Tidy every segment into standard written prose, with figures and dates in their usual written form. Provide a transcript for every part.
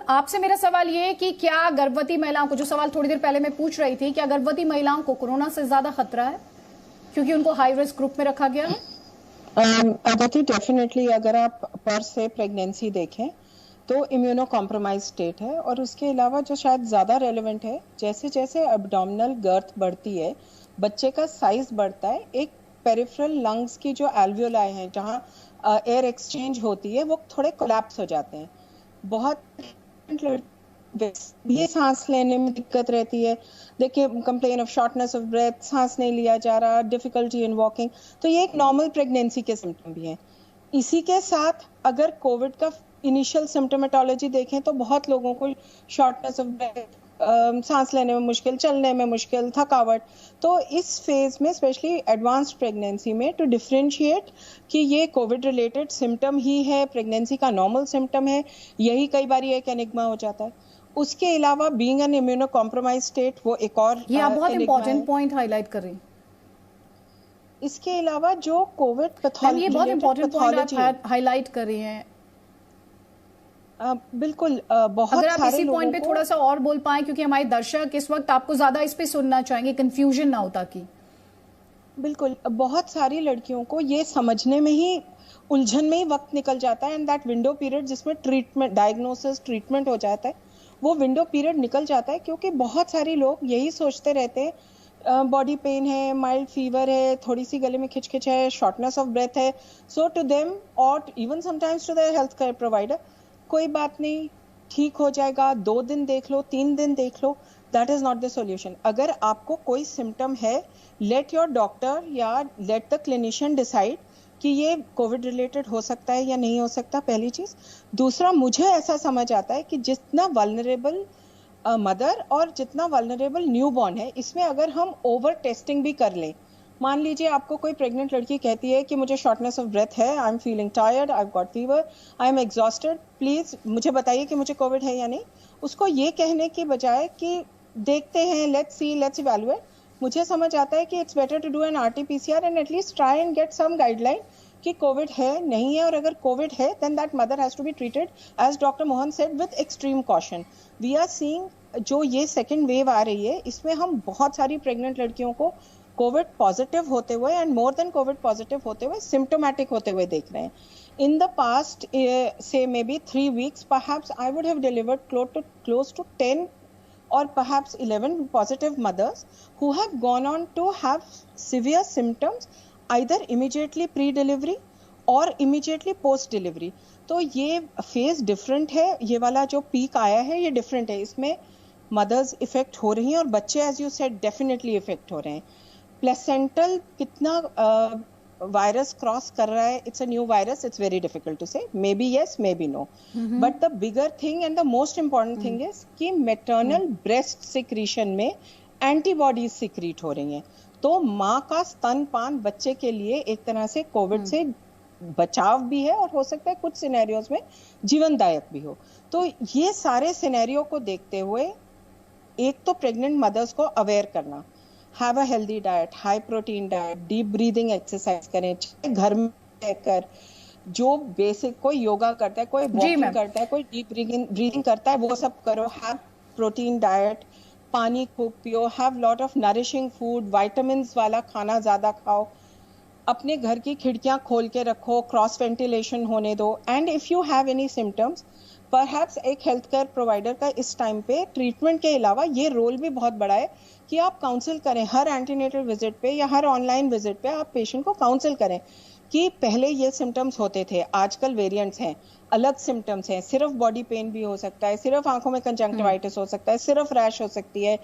आपसे मेरा सवाल ये है कि क्या गर्भवती महिलाओं को, जो सवाल थोड़ी देर पहले मैं पूछ रही थी, क्या गर्भवती महिलाओं को कोरोना से ज्यादा खतरा है क्योंकि उनको हाई रिस्क ग्रुप में रखा गया है? अदिति, डेफिनेटली अगर आप पर से प्रेगनेंसी देखें तो इम्यूनो कॉम्प्रोमाइज स्टेट है। और उसके अलावा जो शायद ज़्यादा रेलेवेंट है, जैसे जैसे एब्डोमिनल गर्थ बढ़ती है, बच्चे का साइज बढ़ता है, एक पेरिफेरल लंग्स की जो एल्वियोलाई हैं जहाँ एयर एक्सचेंज होती है वो थोड़े कोलैप्स हो जाते हैं। बहुत ये सांस लेने में दिक्कत रहती है। देखिए, complain of shortness of breath, सांस नहीं लिया जा रहा, डिफिकल्टी इन वॉकिंग, तो ये एक नॉर्मल प्रेगनेंसी के सिम्टम भी हैं। इसी के साथ अगर कोविड का इनिशियल सिम्टोमेटोलॉजी देखें तो बहुत लोगों को शॉर्टनेस ऑफ ब्रेथ, सांस लेने में मुश्किल, चलने में मुश्किल, थकावट। तो इस फेज में स्पेशली एडवांस्ड प्रेगनेंसी में टू डिफरेंशिएट कि ये कोविड रिलेटेड सिम्टम ही है, प्रेगनेंसी का नॉर्मल सिम्टम है, यही कई बार एक एनिग्मा हो जाता है। उसके अलावा being an immuno compromise state, वो एक और ये आप बहुत इंपॉर्टेंट पॉइंट हाईलाइट कर रही हैं। इसके अलावा जो कोविड पैथोलॉजी, ये बहुत इंपॉर्टेंट पॉइंट आप हाईलाइट कर रही हैं। बिल्कुल, बहुत अगर आप सारे इसी पॉइंट पे थोड़ा सा और बोल पाएं, क्योंकि हमारे दर्शक इस वक्त आपको ज्यादा इस पे सुनना चाहेंगे, कंफ्यूजन ना हो ताकि। बिल्कुल, बहुत सारी लड़कियों को ये समझने में ही, उलझन में ही वक्त निकल जाता है, एंड दैट विंडो पीरियड जिसमें ट्रीटमेंट, डायग्नोसिस, ट्रीटमेंट हो जाता है, वो विंडो पीरियड निकल जाता है। क्योंकि बहुत सारे लोग यही सोचते रहते हैं, बॉडी पेन है, माइल्ड फीवर है, थोड़ी सी गले में खिचखिच है, शॉर्टनेस ऑफ ब्रेथ है, सो टू देम और even sometimes to their health care provider, कोई बात नहीं, ठीक हो जाएगा, 2 दिन देख लो, 3 दिन देख लो, that is not the solution. अगर आपको कोई सिम्टम है, लेट योर डॉक्टर या लेट द क्लिनिशियन डिसाइड कि ये कोविड रिलेटेड हो सकता है या नहीं हो सकता, पहली चीज। दूसरा, मुझे ऐसा समझ आता है कि जितना वल्नरेबल मदर और जितना वल्नरेबल न्यूबॉर्न है, इसमें अगर हम ओवर टेस्टिंग भी कर लें, मान लीजिए आपको कोई प्रेग्नेंट लड़की कहती है कि मुझे शॉर्टनेस ऑफ ब्रेथ है, I am feeling tired, I have got fever, I am exhausted, please मुझे बताइए कि मुझे कोविड है या नहीं। उसको ये कहने की बजाय कि देखते हैं, लेट्स सी, लेट्स इवैल्यूएट, मुझे समझ आता है कि it's better to do an RT-PCR and at least try and get some guideline कि कोविड है नहीं है। और अगर कोविड है, then that mother has to be treated as doctor Mohan said with extreme caution. We are seeing जो ये second wave आ रही है, इसमें हम बहुत सारी प्रेग्नेंट लड़कियों को कोविड पॉजिटिव होते हुए and more than Covid positive होते हुए सिम्टोमेटिक होते हुए देख रहे हैं। In the past, say maybe 3 weeks, perhaps I would have delivered close to 10 or perhaps 11 positive mothers who have gone on to have severe symptoms either immediately pre-delivery or immediately post-delivery. तो ये phase different है, ये वाला जो peak आया है ये different है, इसमें मदर्स इफेक्ट हो रही हैं और बच्चे, as you said, definitely effect हो रहे हैं। प्लेसेंटल कितना वायरस क्रॉस कर रहा है, it's a new virus, it's very difficult to say, maybe yes, maybe no, but the bigger thing and the most important thing is कि maternal breast secretion में antibodies secrete हो रही हैं। तो माँ का स्तनपान बच्चे के लिए एक तरह से कोविड से बचाव भी है और हो सकता है कुछ सिनेरियोज में जीवनदायक भी हो। तो ये सारे सिनेरियो को देखते हुए एक तो प्रेग्नेंट मदर्स को अवेयर करना, have a healthy diet, high protein diet, deep breathing exercise करें, घर में रहकर, जो बेसिक, कोई योगा करता है, कोई वॉकिंग करता है, कोई डीप ब्रीदिंग करता है, वो सब करो। हैव प्रोटीन डाइट, पानी खूब पियो, have lot of nourishing food, vitamins वाला खाना ज्यादा खाओ, अपने घर की खिड़कियां खोल के रखो, क्रॉस वेंटिलेशन होने दो। And if you have any symptoms, perhaps एक हेल्थ केयर प्रोवाइडर का इस टाइम पे ट्रीटमेंट के अलावा ये रोल भी बहुत बड़ा है कि आप काउंसिल करें, हर एंटीनेटल विजिट पे या हर ऑनलाइन विजिट पे आप पेशेंट को काउंसिल करें कि पहले ये सिम्टम्स होते थे, आजकल वेरिएंट्स हैं, अलग सिम्टम्स हैं, सिर्फ बॉडी पेन भी हो सकता है, सिर्फ आंखों में कंजंक्टिवाइटिस हो सकता है, सिर्फ रैश हो सकती है,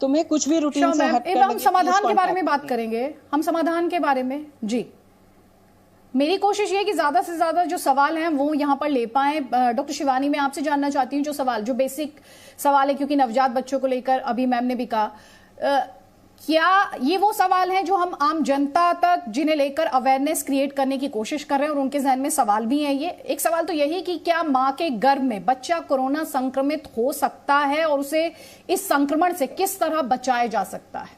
तुम्हें कुछ भी रूटीन से हटकर हम समाधान के बारे में बात करेंगे, हम समाधान के बारे में। जी, मेरी कोशिश ये कि ज्यादा से ज्यादा जो सवाल हैं वो यहाँ पर ले पाएं। डॉक्टर शिवानी, मैं आपसे जानना चाहती हूँ जो बेसिक सवाल है, क्योंकि नवजात बच्चों को लेकर अभी मैम ने भी कहा, क्या ये वो सवाल हैं जो हम आम जनता तक, जिन्हें लेकर अवेयरनेस क्रिएट करने की कोशिश कर रहे हैं और उनके जहन में सवाल भी है? ये एक सवाल तो यही कि क्या मां के गर्भ में बच्चा कोरोना संक्रमित हो सकता है और उसे इस संक्रमण से किस तरह बचाया जा सकता है?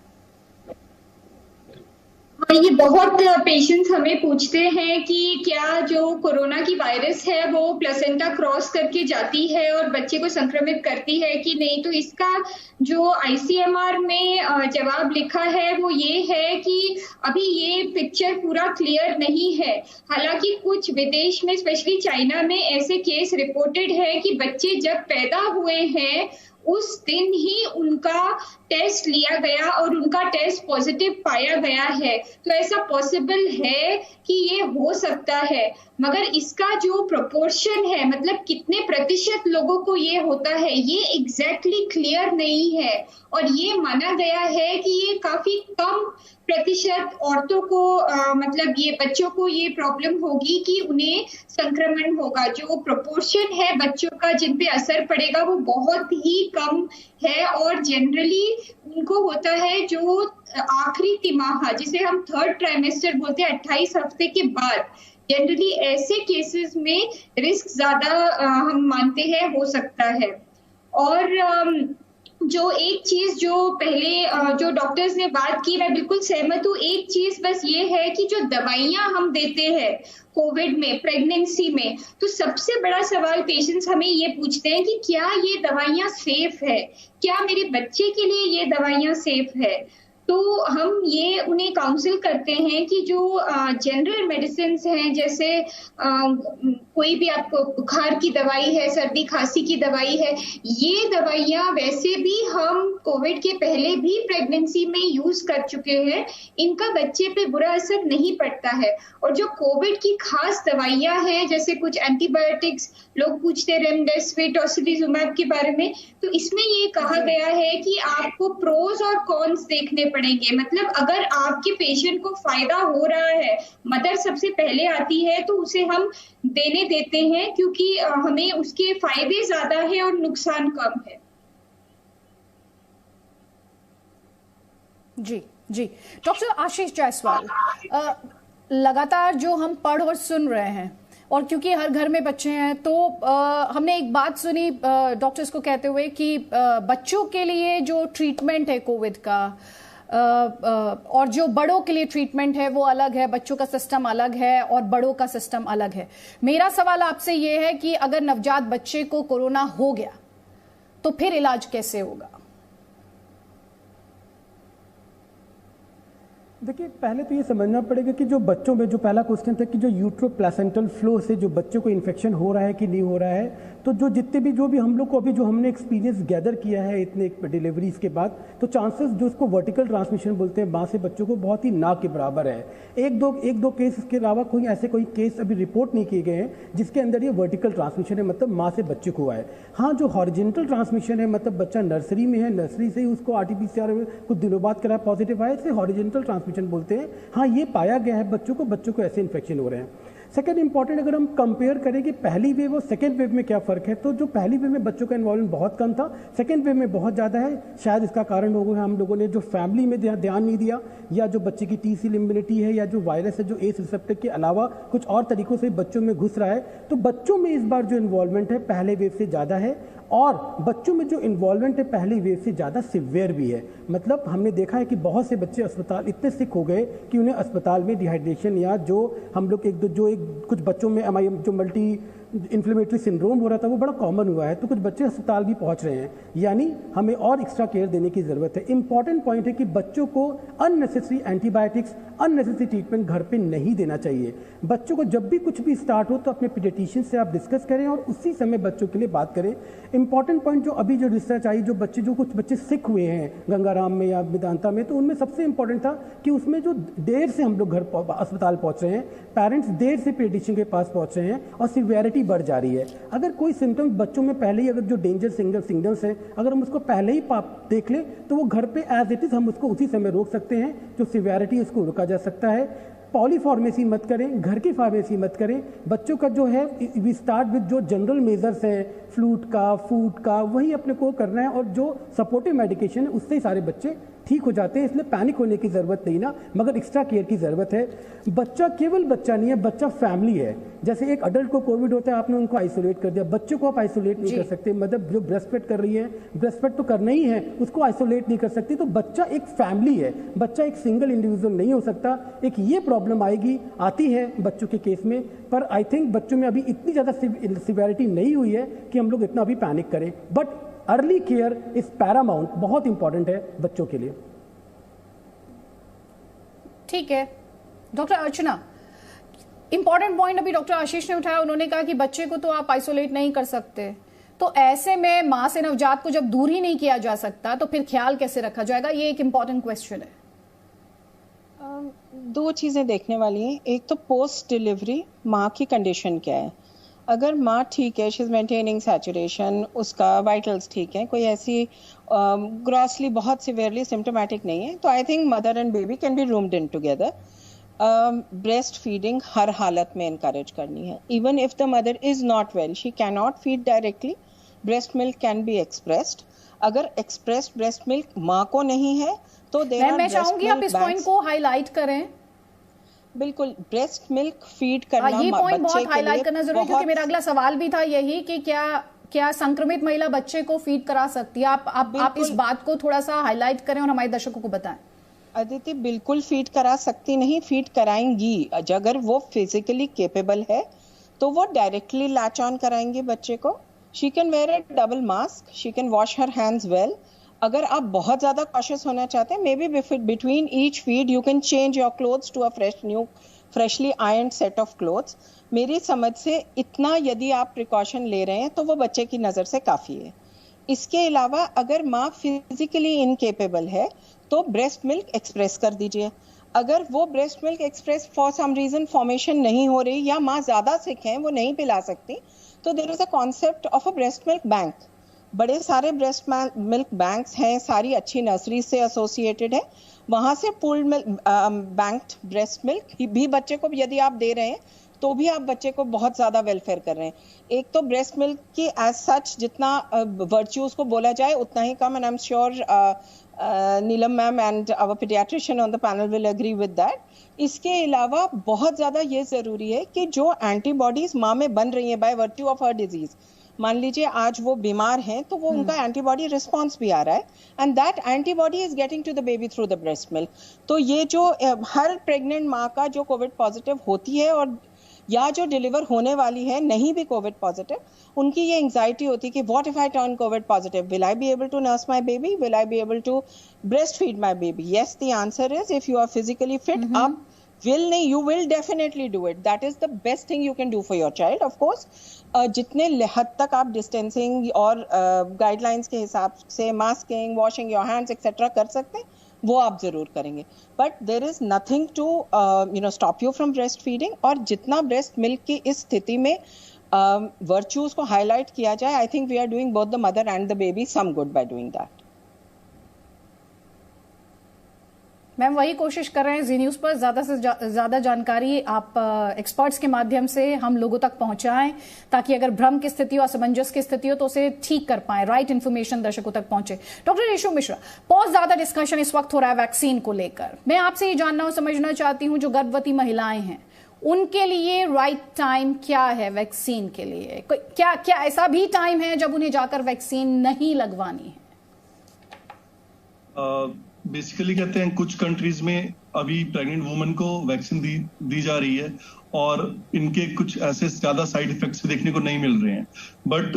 ये बहुत पेशेंट्स हमें पूछते हैं कि क्या जो कोरोना की वायरस है वो प्लेसेंटा क्रॉस करके जाती है और बच्चे को संक्रमित करती है कि नहीं। तो इसका जो आईसीएमआर में जवाब लिखा है वो ये है कि अभी ये पिक्चर पूरा क्लियर नहीं है। हालांकि कुछ विदेश में स्पेशली चाइना में ऐसे केस रिपोर्टेड है कि बच्चे जब पैदा हुए हैं उस दिन ही उनका टेस्ट लिया गया और उनका टेस्ट पॉजिटिव पाया गया है। तो ऐसा पॉसिबल है कि ये हो सकता है, मगर इसका जो प्रोपोर्शन है, मतलब कितने प्रतिशत लोगों को ये होता है, ये एग्जैक्टली क्लियर नहीं है। और ये माना गया है कि ये काफी कम प्रतिशत औरतों को मतलब ये बच्चों को ये प्रॉब्लम होगी कि उन्हें संक्रमण होगा। जो प्रोपोर्शन है बच्चों का जिन पे असर पड़ेगा वो बहुत ही कम है। और जनरली उनको होता है जो आखिरी तिमाहा, जिसे हम थर्ड ट्राइमेस्टर बोलते हैं, 28 हफ्ते के बाद। जनरली ऐसे केसेस में रिस्क ज्यादा हम मानते हैं हो सकता है। और जो एक चीज जो पहले जो डॉक्टर्स ने बात की, मैं बिल्कुल सहमत हूँ। एक चीज बस ये है कि जो दवाइयां हम देते हैं कोविड में, प्रेगनेंसी में, तो सबसे बड़ा सवाल पेशेंट्स हमें ये पूछते हैं कि क्या ये दवाइयां सेफ है, क्या मेरे बच्चे के लिए ये दवाइयां सेफ है। तो हम ये उन्हें काउंसिल करते हैं कि जो जनरल मेडिसिन हैं, जैसे कोई भी आपको बुखार की दवाई है, सर्दी खांसी की दवाई है, ये दवाइयां वैसे भी हम कोविड के पहले भी प्रेगनेंसी में यूज कर चुके हैं, इनका बच्चे पे बुरा असर नहीं पड़ता है। और जो कोविड की खास दवाइयां हैं, जैसे कुछ एंटीबायोटिक्स, लोग पूछते हैं रेमडेसिविर, टोसिलिजुमैब के बारे में, तो इसमें ये कहा गया है कि आपको प्रोज और कॉन्स देखने पड़ेंगे। मतलब अगर आपके पेशेंट को फायदा हो रहा है, मदर सबसे पहले आती है तो उसे हम देने देते हैं, क्योंकि हमें उसके फायदे ज्यादा है और नुकसान कम है। जी जी, डॉक्टर आशीष जायसवाल, लगातार जो हम पढ़ और सुन रहे हैं, और क्योंकि हर घर में बच्चे हैं, तो हमने एक बात सुनी डॉक्टर्स को कहते हुए कि बच्चों के लिए जो ट्रीटमेंट है कोविड का और जो बड़ों के लिए ट्रीटमेंट है वो अलग है, बच्चों का सिस्टम अलग है और बड़ों का सिस्टम अलग है। मेरा सवाल आपसे ये है कि अगर नवजात बच्चे को कोरोना हो गया तो फिर इलाज कैसे होगा? देखिए, पहले तो ये समझना पड़ेगा कि जो बच्चों में जो पहला क्वेश्चन था कि जो यूट्रोप्लेसेंटल फ्लो से जो बच्चों को इन्फेक्शन हो रहा है कि नहीं हो रहा है, तो जो जितने भी जो भी हम लोग को अभी जो हमने एक्सपीरियंस गैदर किया है इतने डिलीवरीज के बाद, तो चांसेस जो इसको वर्टिकल ट्रांसमिशन बोलते हैं माँ से बच्चों को, बहुत ही ना के बराबर है। एक दो केस के अलावा कोई केस अभी रिपोर्ट नहीं किए गए हैं जिसके अंदर ये वर्टिकल ट्रांसमिशन है, मतलब माँ से बच्चे को हुआ है। हाँ, जो हॉरिजॉन्टल ट्रांसमिशन है, मतलब बच्चा नर्सरी में है, नर्सरी से ही उसको आरटीपीसीआर कुछ दिनों बाद करा पॉजिटिव आया, इसे हॉरिजॉन्टल ट्रांसमिशन बोलते हैं। हाँ, ये पाया गया है बच्चों को ऐसे इन्फेक्शन हो रहे हैं। सेकेंड इंपॉर्टेंट, अगर हम कंपेयर करें कि पहली वेव और सेकेंड वेव में क्या फर्क है, तो जो पहली वेव में बच्चों का इन्वॉल्वमेंट बहुत कम था, सेकेंड वेव में बहुत ज़्यादा है। शायद इसका कारण होगा हम लोगों ने जो फैमिली में ध्यान नहीं दिया, या जो बच्चे की टी सेल इम्यूनिटी है, या जो वायरस है जो एस रिसेप्टर के अलावा कुछ और तरीकों से बच्चों में घुस रहा है। तो बच्चों में इस बार जो इन्वॉल्वमेंट है पहले वेव से ज़्यादा है, और बच्चों में जो इन्वॉल्वमेंट है पहली वेव से ज़्यादा सिवियर भी है। मतलब हमने देखा है कि बहुत से बच्चे अस्पताल इतने सिक हो गए कि उन्हें अस्पताल में डिहाइड्रेशन, या जो हम लोग कुछ बच्चों में जो मल्टी इन्फ्लेमेटरी सिंड्रोम हो रहा था वो बड़ा कॉमन हुआ है, तो कुछ बच्चे अस्पताल भी पहुंच रहे हैं। यानी हमें और एक्स्ट्रा केयर देने की ज़रूरत है। इंपॉर्टेंट पॉइंट है कि बच्चों को अननेसेसरी एंटीबायोटिक्स, अननेसेसरी ट्रीटमेंट घर पे नहीं देना चाहिए। बच्चों को जब भी कुछ भी स्टार्ट हो तो अपने पीडियाट्रिशियन से आप डिस्कस करें और उसी समय बच्चों के लिए बात करें। इंपॉर्टेंट पॉइंट जो अभी जो रिसर्च आई, जो कुछ बच्चे सिक हुए हैं गंगाराम में या वेदांता में, तो उनमें सबसे इंपॉर्टेंट था कि उसमें जो देर से हम लोग अस्पताल पहुंच रहे हैं, पेरेंट्स देर से पीडियाट्रिशियन के पास पहुंच रहे हैं और सिवियरिटी बढ़ जा रही है। अगर कोई सिम्टम्स बच्चों में पहले ही, अगर जो डेंजर सिग्नल्स हैं, अगर हम उसको पहले ही देख लें तो वो घर पे एज इट इज हम उसको उसी समय रोक सकते हैं। जो सिवियरिटी है उसको रोका जा सकता है। पॉलीफार्मेसी मत करें, घर की फार्मेसी मत करें। बच्चों का जो है वी स्टार्ट विद जो जनरल मेजर्स हैं, फ्लूट का, फूड का, वही अपने को करना है, और जो सपोर्टिव मेडिकेशन है उससे ही सारे बच्चे ठीक हो जाते हैं, इसलिए पैनिक होने की ज़रूरत नहीं ना, मगर एक्स्ट्रा केयर की ज़रूरत है। बच्चा केवल बच्चा नहीं है, बच्चा फैमिली है। जैसे एक अडल्ट को कोविड होता है, आपने उनको आइसोलेट कर दिया, बच्चे को आप आइसोलेट नहीं कर सकते। मतलब जो ब्रेस्ट फेड कर रही है, ब्रेस्ट फेड तो करना ही है, उसको आइसोलेट नहीं कर सकती। तो बच्चा एक फैमिली है, बच्चा एक सिंगल इंडिविजुअल नहीं हो सकता। एक ये प्रॉब्लम आती है बच्चों के केस में, पर आई थिंक बच्चों में अभी इतनी ज़्यादा सिवियरिटी नहीं हुई है कि हम लोग इतना अभी पैनिक करें। But early care is Paramount, बहुत इंपॉर्टेंट है बच्चों के लिए। ठीक है डॉक्टर अर्चना, इंपॉर्टेंट पॉइंट अभी डॉक्टर आशीष ने उठाया। उन्होंने कहा कि बच्चे को तो आप आइसोलेट नहीं कर सकते, तो ऐसे में मां से नवजात को जब दूर ही नहीं किया जा सकता तो फिर ख्याल कैसे रखा जाएगा? ये एक इंपॉर्टेंट क्वेश्चन है। दो चीजें देखने वाली हैं। एक तो पोस्ट डिलीवरी माँ की कंडीशन क्या है। अगर माँ ठीक है, शी इज मेंटेनिंग सैचुरेशन, उसका वाइटल्स ठीक है, कोई ऐसी ग्रॉसली बहुत सिवियरली सिम्टोमेटिक नहीं है, तो I think mother and baby can be roomed in together. Breast feeding हर हालत में इनकरेज करनी है। Even if the mother is not well, she can not feed directly, breast milk can be expressed. अगर expressed breast milk माँ को नहीं है तो मैं चाहूंगी आप इस पॉइंट को हाईलाइट करें। बिल्कुल, ब्रेस्ट मिल्क फीड करना ये पॉइंट बहुत हाईलाइट करना जरूरी है, क्योंकि मेरा अगला सवाल भी था यही कि क्या संक्रमित महिला बच्चे को फीड करा सकती है? आप इस बात को थोड़ा सा हाईलाइट करें और हमारे दर्शकों को बताएं। अदिति, बिल्कुल फीड करा सकती नहीं, फीड कराएंगी। अगर वो फिजिकली केपेबल है तो वो डायरेक्टली लैच ऑन कराएंगे बच्चे को। She can wear a double mask, she can wash her hands well. अगर आप बहुत ज्यादा कॉशियस होना चाहते हैं, maybe between each feed you can change your clothes to a freshly ironed set of clothes. मेरी समझ से इतना यदि आप प्रिकॉशन ले रहे हैं तो वो बच्चे की नजर से काफी है। इसके अलावा अगर माँ फिजिकली इनकेपेबल है तो ब्रेस्ट मिल्क एक्सप्रेस कर दीजिए। अगर वो breast milk express for some reason formation नहीं हो रही या माँ ज्यादा सिक है, वो नहीं पिला सकती, तो there is a concept of a breast milk bank. बड़े सारे ब्रेस्ट मिल्क बैंक्स हैं, सारी अच्छी नर्सरी से एसोसिएटेड है, वहां से pooled milk banked breast milk भी बच्चे को यदि आप दे रहे हैं तो भी आप बच्चे को बहुत ज्यादा वेलफेयर कर रहे हैं। एक तो ब्रेस्ट मिल्क की एज सच जितना वर्च्यूज को बोला जाए उतना ही कम, and I am sure Neelam ma'am and our paediatrician on the panel will agree with that. इसके अलावा बहुत ज्यादा ये जरूरी है कि जो एंटीबॉडीज माँ में बन रही है by virtue of her disease, मान लीजिए आज वो बीमार हैं तो वो उनका एंटीबॉडी रिस्पांस भी आ रहा है, and that antibody is getting to the baby through the breast milk. तो ये जो हर प्रेग्नेंट माँ का जो कोविड पॉजिटिव होती है और या जो डिलीवर होने वाली है नहीं भी कोविड पॉजिटिव, उनकी ये एंजाइटी होती है कि what if I turn covid positive, will I be able to nurse my baby, will I be able to breast feed my baby? Yes, the answer is if you are physically fit, आप will नहीं, you will definitely do it. That is the best thing you can do for your child. Of course, जितने हद तक आप distancing और guidelines के हिसाब से masking, washing your hands etcetera कर सकते हैं, वो आप जरूर करेंगे। But there is nothing to stop you from breast feeding. और जितना ब्रेस्ट मिल्क की इस स्थिति में वर्च्यूज को हाईलाइट किया जाए, I think we are doing both the mother and the baby some good by doing that. Ma'am वही कोशिश कर रहे हैं जी न्यूज पर ज्यादा से ज्यादा जानकारी आप एक्सपर्ट्स के माध्यम से हम लोगों तक पहुंचाएं, ताकि अगर भ्रम की स्थिति हो, असमंजस की स्थिति हो तो उसे ठीक कर पाएं, राइट इन्फॉर्मेशन दर्शकों तक पहुंचे। डॉक्टर रेशु मिश्रा, बहुत ज्यादा डिस्कशन इस वक्त हो रहा है वैक्सीन को लेकर। मैं आपसे ये जानना और समझना चाहती हूं, जो गर्भवती महिलाएं हैं उनके लिए राइट टाइम क्या है वैक्सीन के लिए? क्या ऐसा भी टाइम है जब उन्हें जाकर वैक्सीन नहीं लगवानी है? बेसिकली कहते हैं कुछ कंट्रीज में अभी प्रेग्नेंट वुमन को वैक्सीन दी जा रही है और इनके कुछ ऐसे ज्यादा साइड इफेक्ट्स देखने को नहीं मिल रहे हैं। बट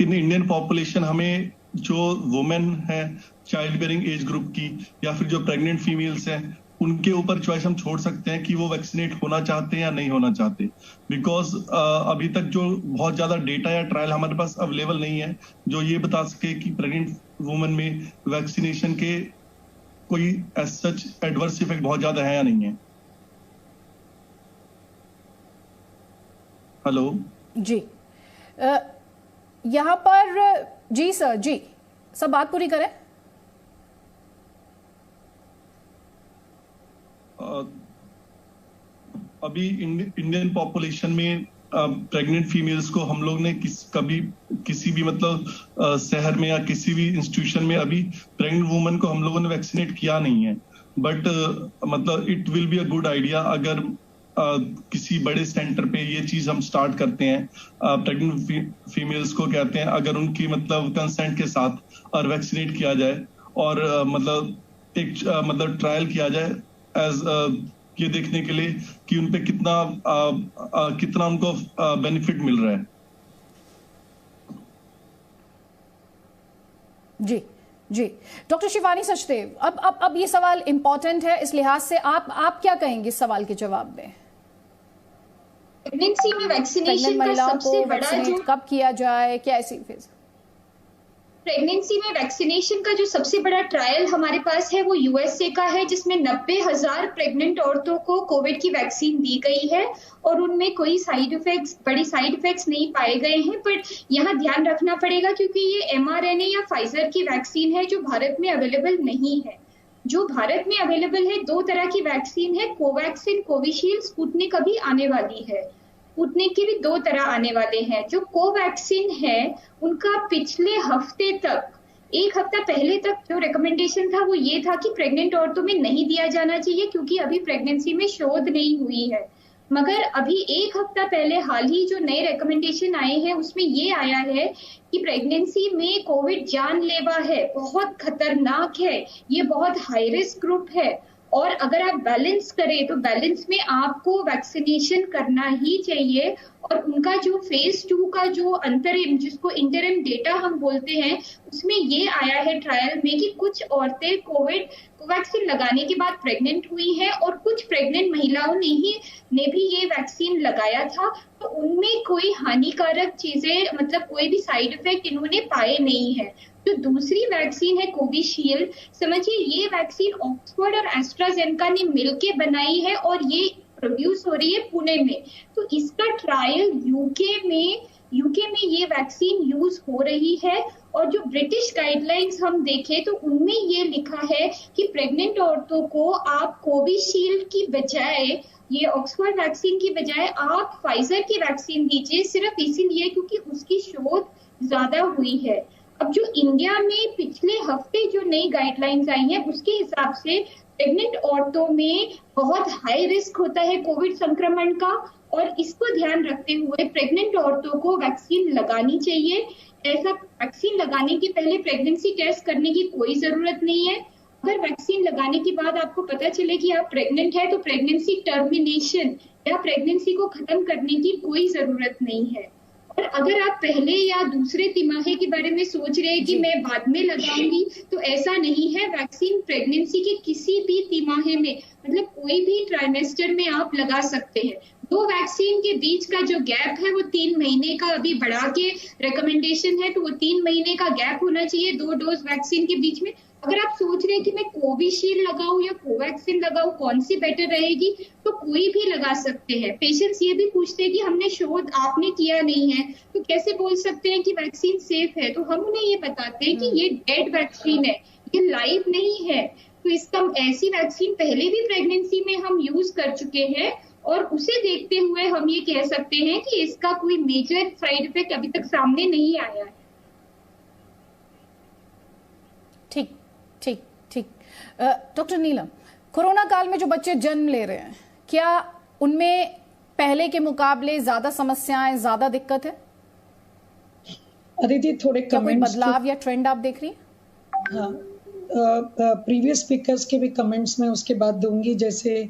इन इंडियन पॉपुलेशन हमें जो वुमेन है चाइल्ड बेयरिंग एज ग्रुप की या फिर जो प्रेग्नेंट फीमेल्स हैं, उनके ऊपर चॉइस हम छोड़ सकते हैं कि वो वैक्सीनेट होना चाहते हैं या नहीं होना चाहते। बिकॉज अभी तक जो बहुत ज्यादा डेटा या ट्रायल हमारे पास अवेलेबल नहीं है जो ये बता सके कि प्रेग्नेंट वुमन में वैक्सीनेशन के कोई एज सच एडवर्स इफेक्ट बहुत ज्यादा है या नहीं है। हेलो जी, यहां पर जी सर, जी सब बात पूरी करें। अभी इंडियन पॉपुलेशन में प्रेग्नेंट फीमेल्स को हम लोग ने कभी किसी भी मतलब शहर में या किसी भी इंस्टीट्यूशन में अभी प्रेग्नेंट वुमन को हम लोगों ने वैक्सीनेट किया नहीं है। बट मतलब it will be a good idea अगर किसी बड़े सेंटर पे ये चीज हम स्टार्ट करते हैं, प्रेग्नेंट फीमेल्स को कहते हैं, अगर उनकी मतलब कंसेंट के साथ और वैक्सीनेट किया जाए और मतलब एक मतलब ट्रायल किया जाए एज ये देखने के लिए कि उनपे कितना उनको बेनिफिट मिल रहा है। जी जी, डॉक्टर शिवानी सचदेव, अब ये सवाल इंपॉर्टेंट है इस लिहाज से, आप क्या कहेंगे इस सवाल के जवाब में? प्रेगनेंसी में वैक्सीनेशन का सबसे बड़ा जो कब किया जाए, क्या ऐसी फेज? प्रेगनेंसी में वैक्सीनेशन का जो सबसे बड़ा ट्रायल हमारे पास है वो यूएसए का है, जिसमें 90,000 प्रेग्नेंट औरतों को कोविड की वैक्सीन दी गई है और उनमें कोई बड़ी साइड इफेक्ट्स नहीं पाए गए हैं। पर यहाँ ध्यान रखना पड़ेगा क्योंकि ये mRNA या फाइजर की वैक्सीन है जो भारत में अवेलेबल नहीं है। जो भारत में अवेलेबल है 2 तरह की वैक्सीन है, कोवैक्सीन, कोविशील्ड, स्पुतनिक अभी आने वाली है। स्पुतनिक के भी 2 तरह आने वाले हैं। जो कोवैक्सीन है उनका पिछले हफ्ते तक, 1 हफ्ता पहले तक जो रिकमेंडेशन था वो ये था कि प्रेग्नेंट औरतों में नहीं दिया जाना चाहिए क्योंकि अभी प्रेगनेंसी में शोध नहीं हुई है। मगर अभी 1 हफ्ता पहले हाल ही जो नए रिकमेंडेशन आए हैं उसमें ये आया है कि प्रेगनेंसी में कोविड जानलेवा है, बहुत खतरनाक है, ये बहुत हाई रिस्क ग्रुप है और अगर आप बैलेंस करें तो बैलेंस में आपको वैक्सीनेशन करना ही चाहिए। और उनका जो फेज 2 का जो अंतरिम, जिसको इंटरिम डेटा हम बोलते हैं, उसमें ये आया है ट्रायल में कि कुछ औरतें कोवैक्सीन लगाने के बाद प्रेग्नेंट हुई हैं और कुछ प्रेग्नेंट महिलाओं ने भी ये वैक्सीन लगाया था, तो उनमें कोई हानिकारक चीजें, मतलब कोई भी साइड इफेक्ट इन्होंने पाए नहीं है। जो दूसरी वैक्सीन है कोविशील्ड, समझिए ये वैक्सीन ऑक्सफोर्ड और एस्ट्राजेनेका ने मिलके बनाई है और ये प्रोड्यूस हो रही है पुणे में। तो इसका ट्रायल यूके में ये वैक्सीन यूज हो रही है और जो ब्रिटिश गाइडलाइंस हम देखें तो उनमें ये लिखा है कि प्रेग्नेंट औरतों को आप कोविशील्ड की बजाय, ये ऑक्सफोर्ड वैक्सीन की बजाय आप फाइजर की वैक्सीन दीजिए, सिर्फ इसीलिए क्योंकि उसकी शोध ज्यादा हुई है। अब जो इंडिया में पिछले हफ्ते जो नई गाइडलाइंस आई हैं उसके हिसाब से प्रेग्नेंट औरतों में बहुत हाई रिस्क होता है कोविड संक्रमण का और इसको ध्यान रखते हुए प्रेग्नेंट औरतों को वैक्सीन लगानी चाहिए। ऐसा वैक्सीन लगाने के पहले प्रेगनेंसी टेस्ट करने की कोई जरूरत नहीं है। अगर वैक्सीन लगाने के बाद आपको पता चले कि आप प्रेग्नेंट है तो प्रेगनेंसी टर्मिनेशन या प्रेगनेंसी को खत्म करने की कोई जरूरत नहीं है। और अगर आप पहले या दूसरे तिमाही के बारे में सोच रहे हैं कि मैं बाद में लगाऊंगी, तो ऐसा नहीं है। वैक्सीन प्रेगनेंसी के किसी भी तिमाही में, मतलब कोई भी ट्राइमेस्टर में आप लगा सकते हैं। 2 वैक्सीन के बीच का जो गैप है वो 3 महीने का अभी बढ़ा के रिकमेंडेशन है, तो वो 3 महीने का गैप होना चाहिए 2 डोज वैक्सीन के बीच में। अगर आप सोच रहे हैं कि मैं कोविशील्ड लगाऊं या कोवैक्सीन लगाऊं, कौन सी बेटर रहेगी, तो कोई भी लगा सकते हैं। पेशेंट्स ये भी पूछते हैं कि हमने शोध आपने किया नहीं है तो कैसे बोल सकते हैं कि वैक्सीन सेफ है, तो हम उन्हें ये बताते हैं कि ये डेड वैक्सीन है, ये लाइव नहीं है। तो इसका ऐसी वैक्सीन पहले भी प्रेगनेंसी में हम यूज कर चुके हैं और उसे देखते हुए हम ये कह सकते हैं कि इसका कोई मेजर साइड इफेक्ट अभी तक सामने नहीं आया है। ठीक ठीक ठीक। डॉक्टर नीलम, कोरोना काल में जो बच्चे जन्म ले रहे हैं, क्या उनमें पहले के मुकाबले ज्यादा समस्याएं, ज्यादा दिक्कत है? अदिति, थोड़े कमेंट्स, बदलाव या ट्रेंड आप देख रही हैं? हाँ, प्रीवियस स्पीकर्स के भी कमेंट्स में उसके बाद दूंगी। जैसे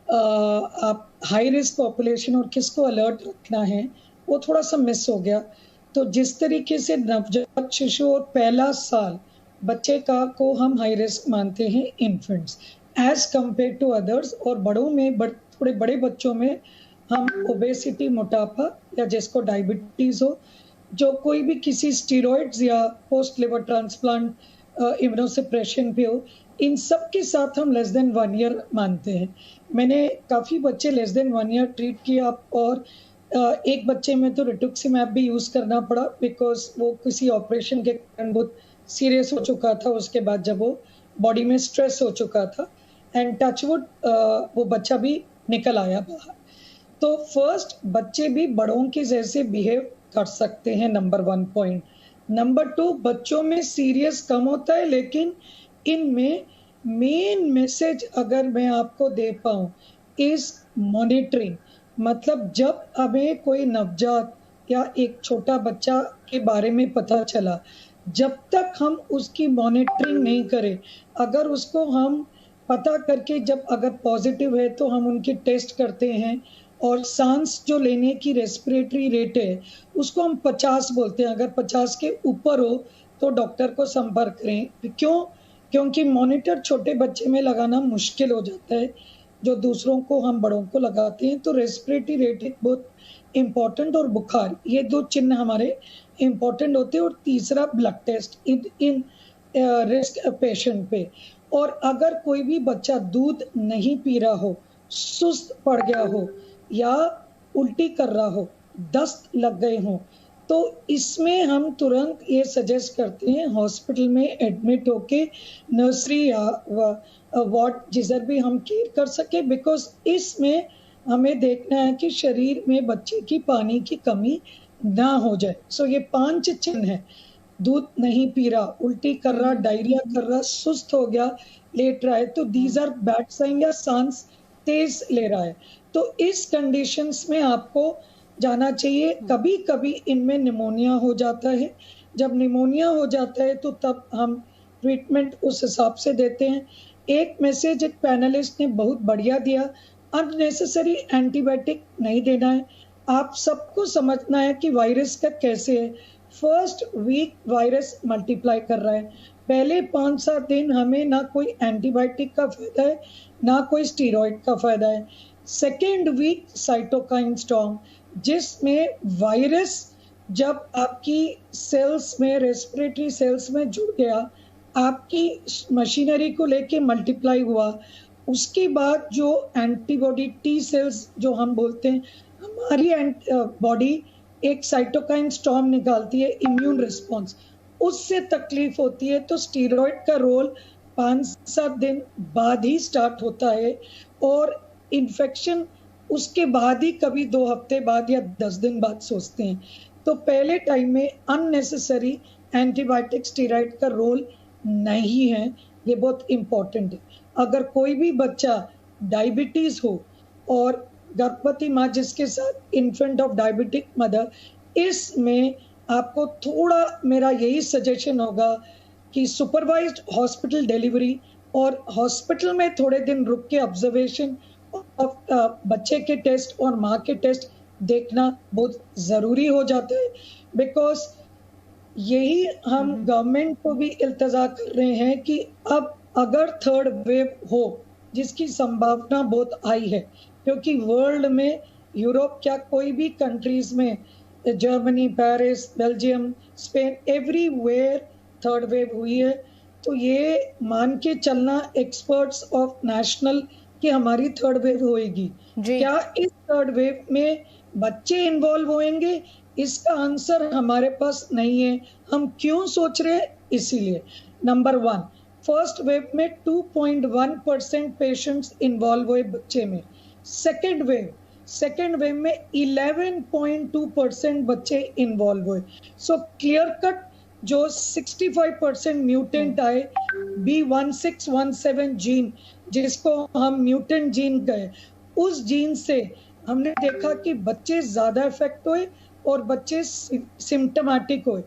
आप हाई रिस्क पॉपुलेशन और किसको अलर्ट रखना है वो थोड़ा सा मिस हो गया। तो जिस तरीके से नवजात शिशु और पहला साल बच्चे का को हम हाई रिस्क मानते हैं infants as compared to others, और बड़ों में थोड़े बड़े बच्चों में हम ओबेसिटी, मोटापा या जिसको डायबिटीज हो, जो कोई भी किसी स्टीरॉइड्स या पोस्ट लिवर ट्रांसप्लांट इम्यूनोसप्रेशन पे हो, इन सब के साथ हम लेस देन 1 ईयर मानते हैं। मैंने काफ़ी बच्चे लेस देन 1 ईयर ट्रीट किया और एक बच्चे में तो रिटुक्सिमैब भी यूज़ करना पड़ा बिकॉज वो किसी ऑपरेशन के कारण बहुत सीरियस हो चुका था, उसके बाद जब वो बॉडी में स्ट्रेस हो चुका था, एंड टचवुड वो बच्चा भी निकल आया बाहर। तो फर्स्ट, बच्चे भी बड़ों के जैसे बिहेव कर सकते हैं, नंबर 1 पॉइंट। नंबर 2, बच्चों में सीरियस कम होता है, लेकिन इनमें मेन मैसेज अगर मैं आपको दे पाऊं इज मॉनिटरिंग। मतलब जब हमें कोई नवजात या एक छोटा बच्चा के बारे में पता चला, जब तक हम उसकी मॉनिटरिंग नहीं करें, अगर उसको हम पता करके जब अगर पॉजिटिव है तो हम उनके टेस्ट करते हैं, और सांस जो लेने की रेस्पिरेटरी रेट है उसको हम 50 बोलते हैं, अगर 50 के ऊपर हो तो डॉक्टर को संपर्क करें। क्यों? क्योंकि मॉनिटर छोटे बच्चे में लगाना मुश्किल हो जाता है, जो दूसरों को हम बड़ों को लगाते हैं। तो रेस्पिरेटरी रेट बहुत इम्पोर्टेंट, और बुखार, ये 2 चिन्ह हमारे इम्पोर्टेंट होते हैं। और तीसरा, blood test in risk patient पे। और अगर कोई भी बच्चा दूध नहीं पी रहा हो, सुस्त पड़ गया हो या उल्टी कर रहा हो, दस्त लग गए हो, तो इसमें हम तुरंत ये सजेस्ट करते हैं हॉस्पिटल में एडमिट होके नर्सरी या वार्ड जिधर भी हम केयर कर सके, बिकॉज इसमें हमें देखना है कि शरीर में बच्चे की पानी की कमी ना हो जाए। सो ये 5 चिन्ह है: दूध नहीं पी रहा, उल्टी कर रहा, डायरिया कर रहा, सुस्त हो गया, लेट रहा है, तो दीज आर बैड साइन, या सांस तेज ले रहा है। तो इस कंडीशंस में आपको जाना चाहिए। कभी कभी इनमें निमोनिया हो जाता है, जब निमोनिया हो जाता है तो तब हम ट्रीटमेंट उस हिसाब से देते हैं। एक मैसेज एक पैनलिस्ट ने बहुत बढ़िया दिया, अननेसेसरी एंटीबायोटिक नहीं देना है। आप सबको समझना है कि वायरस का कैसे है। फर्स्ट वीक वायरस मल्टीप्लाई कर रहा है, पहले 5-7 दिन हमें ना कोई एंटीबायोटिक का फायदा है, ना कोई स्टीरॉयड का फायदा है। सेकेंड वीक साइटोकाइन स्टॉर्म, जिसमें वायरस जब आपकी सेल्स में, रेस्पिरेटरी सेल्स में जुड़ गया, आपकी मशीनरी को लेके मल्टीप्लाई हुआ, उसके बाद जो एंटीबॉडी टी सेल्स जो हम बोलते हैं, हमारी बॉडी एक साइटोकाइन स्टॉर्म निकालती है, इम्यून रिस्पॉन्स, उससे तकलीफ होती है। तो स्टीरॉयड का रोल 5-7 दिन बाद ही स्टार्ट होता है, और इन्फेक्शन उसके बाद ही, कभी 2 हफ्ते बाद या 10 दिन बाद सोचते हैं। तो पहले टाइम में अननेसेसरी एंटीबायोटिक स्टीरॉयड का रोल नहीं है, ये बहुत इम्पोर्टेंट है। अगर कोई भी बच्चा डायबिटीज हो और गर्भवती माँ जिसके साथ इन्फेंट ऑफ डायबिटिक मदर, इसमें आपको थोड़ा मेरा यही सजेशन होगा कि सुपरवाइज्ड हॉस्पिटल डिलीवरी और हॉस्पिटल में थोड़े दिन रुक के ऑब्जर्वेशन ऑफ बच्चे के टेस्ट और माँ के टेस्ट देखना बहुत ज़रूरी हो जाता है। बिकॉज यही हम गवर्नमेंट को भी इल्तजा कर रहे हैं कि अब अगर 3rd वेव हो, जिसकी संभावना बहुत हाई है, क्योंकि वर्ल्ड में, यूरोप क्या कोई भी कंट्रीज में, Germany, Paris, Belgium, Spain, everywhere 3rd wave हुई है। तो ये मान के चलना एक्सपर्ट्स ऑफ नेशनल कि हमारी 3rd वेव होएगी। क्या इस 3rd वेव में बच्चे इन्वॉल्व होंगे? इसका आंसर हमारे पास नहीं है। हम क्यों सोच रहे हैं? इसीलिए नंबर 1, फर्स्ट वेव में 2.1% पेशेंट्स इन्वॉल्व हुए बच्चे में। सेकेंड वेव में 11.2% बच्चे इन्वॉल्व हुए। सो क्लियर कट जो 65% म्यूटेंट आए, B1617 जीन, जिसको हम म्यूटेंट जीन कहे, उस जीन से हमने देखा कि बच्चे ज्यादा इफेक्ट हुए और बच्चे सिम्टोमेटिक हुए।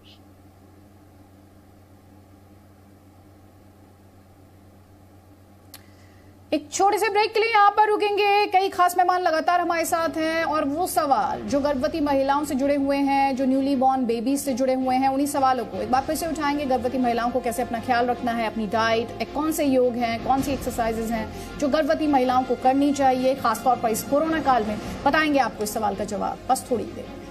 एक छोटे से ब्रेक के लिए यहाँ पर रुकेंगे। कई खास मेहमान लगातार हमारे साथ हैं, और वो सवाल जो गर्भवती महिलाओं से जुड़े हुए हैं, जो न्यूली बॉर्न बेबीज से जुड़े हुए हैं, उन्हीं सवालों को एक बार फिर से उठाएंगे। गर्भवती महिलाओं को कैसे अपना ख्याल रखना है, अपनी डाइट, कौन से योग हैं, कौन सी एक्सरसाइजेज हैं जो गर्भवती महिलाओं को करनी चाहिए, खासतौर पर इस कोरोना काल में। बताएंगे आपको इस सवाल का जवाब बस थोड़ी देर।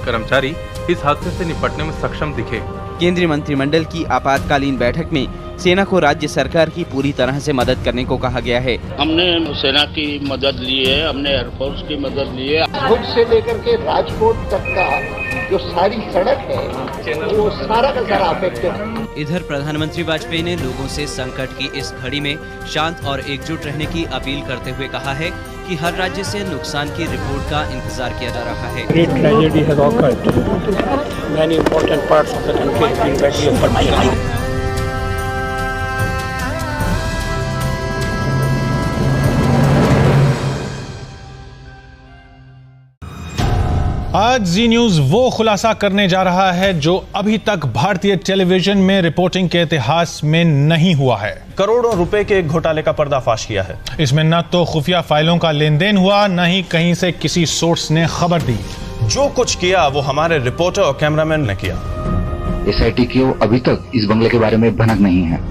कर्मचारी इस हादसे से निपटने में सक्षम दिखे। केंद्रीय मंत्रिमंडल की आपातकालीन बैठक में सेना को राज्य सरकार की पूरी तरह से मदद करने को कहा गया है। हमने सेना की मदद ली है, हमने एयरफोर्स की मदद ली है। भुज से लेकर के राजकोट तक का जो सारी सड़क है वो सारा का सारा अफेक्टेड। इधर प्रधानमंत्री वाजपेयी ने लोगों से संकट की इस घड़ी में शांत और एकजुट रहने की अपील करते हुए कहा है कि हर राज्य से नुकसान की रिपोर्ट का इंतजार किया जा रहा है। Great tragedy has occurred. Many important parts of the country have been badly affected. आज जी न्यूज वो खुलासा करने जा रहा है जो अभी तक भारतीय टेलीविजन में रिपोर्टिंग के इतिहास में नहीं हुआ है। करोड़ों रुपए के घोटाले का पर्दाफाश किया है। इसमें न तो खुफिया फाइलों का लेन देन हुआ, न ही कहीं से किसी सोर्स ने खबर दी। जो कुछ किया वो हमारे रिपोर्टर और कैमरामैन ने किया। एसआईटी को अभी तक इस बंगले के बारे में भनक नहीं है।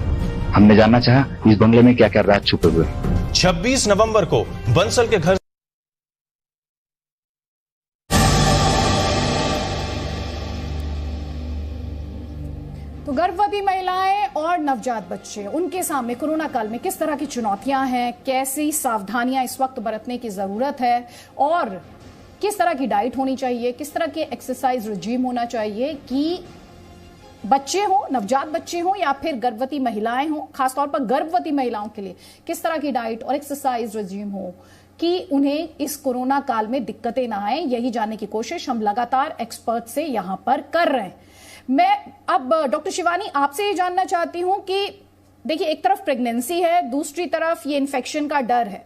हमने जानना चाहा इस बंगले में क्या क्या राज छुपे हुए। 26 नवंबर को बंसल के घर तो गर्भवती महिलाएं और नवजात बच्चे, उनके सामने कोरोना काल में किस तरह की चुनौतियां हैं, कैसी सावधानियां इस वक्त बरतने की जरूरत है और किस तरह की डाइट होनी चाहिए, किस तरह के एक्सरसाइज रिजीम होना चाहिए कि बच्चे हों, नवजात बच्चे हों या फिर गर्भवती महिलाएं हों, खासतौर पर गर्भवती महिलाओं के लिए किस तरह की डाइट और एक्सरसाइज रिजीम हो कि उन्हें इस कोरोना काल में दिक्कतें ना आए, यही जानने की कोशिश हम लगातार एक्सपर्ट से यहां पर कर रहे हैं। मैं अब डॉक्टर शिवानी आपसे ये जानना चाहती हूं कि देखिए, एक तरफ प्रेगनेंसी है, दूसरी तरफ ये इन्फेक्शन का डर है।